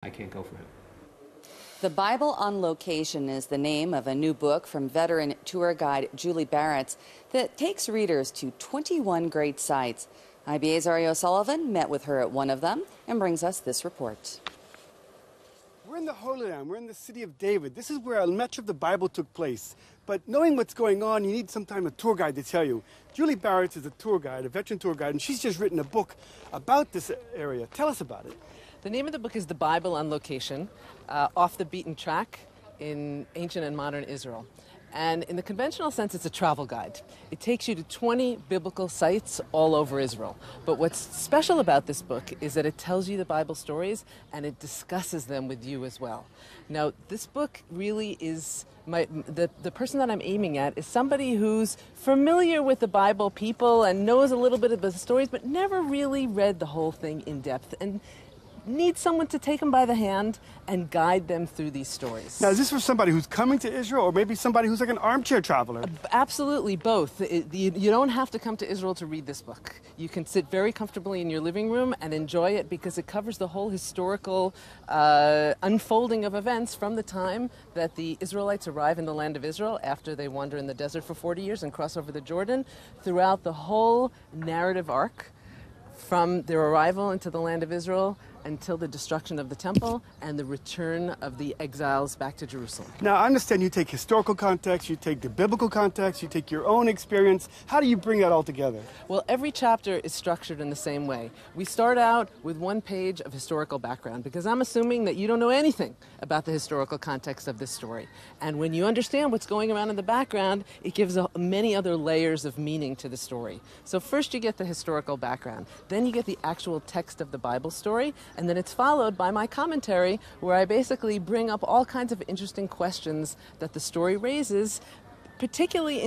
I can't go for him. The Bible on Location is the name of a new book from veteran tour guide Julie Baretz that takes readers to 21 great sites. IBA's Ari O'Sullivan met with her at one of them and brings us this report. We're in the Holy Land. We're in the city of David. This is where much of the Bible took place. But knowing what's going on, you need sometimes a tour guide to tell you. Julie Baretz is a tour guide, a veteran tour guide, and she's just written a book about this area. Tell us about it. The name of the book is The Bible on Location, Off the Beaten Track in Ancient and Modern Israel. And in the conventional sense, it's a travel guide. It takes you to 20 biblical sites all over Israel. But what's special about this book is that it tells you the Bible stories and it discusses them with you as well. Now, this book really is, the person that I'm aiming at is somebody who's familiar with the Bible people and knows a little bit of the stories, but never really read the whole thing in depth, and needs someone to take them by the hand and guide them through these stories. Now, is this for somebody who's coming to Israel, or maybe somebody who's like an armchair traveler? Absolutely both. You don't have to come to Israel to read this book. You can sit very comfortably in your living room and enjoy it because it covers the whole historical unfolding of events from the time that the Israelites arrive in the land of Israel after they wander in the desert for 40 years and cross over the Jordan, throughout the whole narrative arc from their arrival into the land of Israel until the destruction of the temple and the return of the exiles back to Jerusalem. Now, I understand you take historical context, you take the biblical context, you take your own experience. How do you bring that all together? Well, every chapter is structured in the same way. We start out with one page of historical background because I'm assuming that you don't know anything about the historical context of this story. And when you understand what's going around in the background, it gives many other layers of meaning to the story. So first you get the historical background, then you get the actual text of the Bible story, and then it's followed by my commentary, where I basically bring up all kinds of interesting questions that the story raises, particularly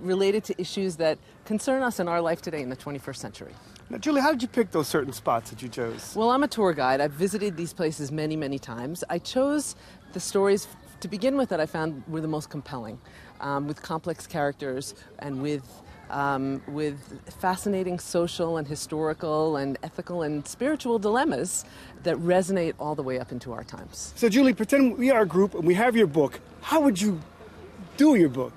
related to issues that concern us in our life today in the 21st century. Now, Julie, how did you pick those certain spots that you chose? Well, I'm a tour guide. I've visited these places many, many times. I chose the stories to begin with that I found were the most compelling, with complex characters and with fascinating social and historical and ethical and spiritual dilemmas that resonate all the way up into our times. So, Julie, pretend we are a group and we have your book. How would you do your book?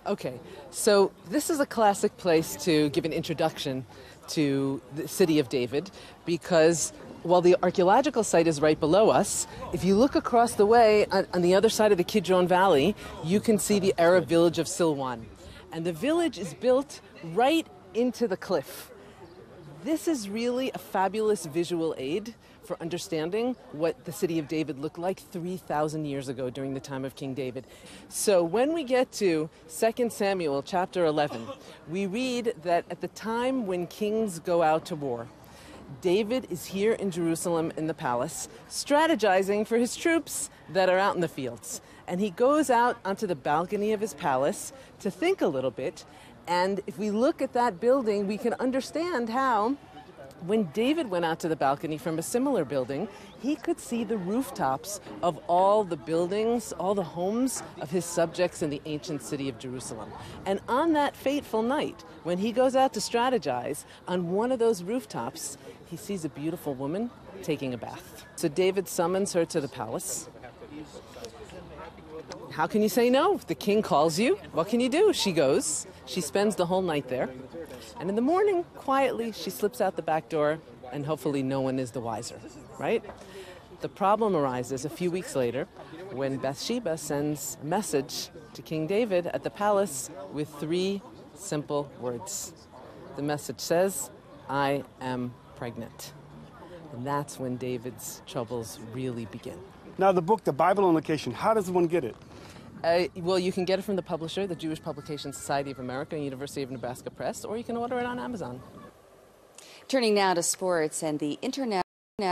Okay, so this is a classic place to give an introduction to the city of David, because while the archaeological site is right below us, if you look across the way on the other side of the Kidron Valley, you can see the Arab village of Silwan. And the village is built right into the cliff. This is really a fabulous visual aid for understanding what the city of David looked like 3,000 years ago during the time of King David. So when we get to 2 Samuel chapter 11, we read that at the time when kings go out to war, David is here in Jerusalem in the palace, strategizing for his troops that are out in the fields. And he goes out onto the balcony of his palace to think a little bit. And if we look at that building, we can understand how, when David went out to the balcony from a similar building, he could see the rooftops of all the buildings, all the homes of his subjects in the ancient city of Jerusalem. And on that fateful night, when he goes out to strategize, on one of those rooftops, he sees a beautiful woman taking a bath. So David summons her to the palace. How can you say no? If the king calls you, what can you do? She goes. She spends the whole night there. And in the morning, quietly, she slips out the back door, and hopefully no one is the wiser, right? The problem arises a few weeks later when Bathsheba sends a message to King David at the palace with 3 simple words. The message says, "I am pregnant." And that's when David's troubles really begin. Now, the book, The Bible on Location, how does one get it? Well, you can get it from the publisher, the Jewish Publication Society of America and University of Nebraska Press, or you can order it on Amazon. Turning now to sports, and the International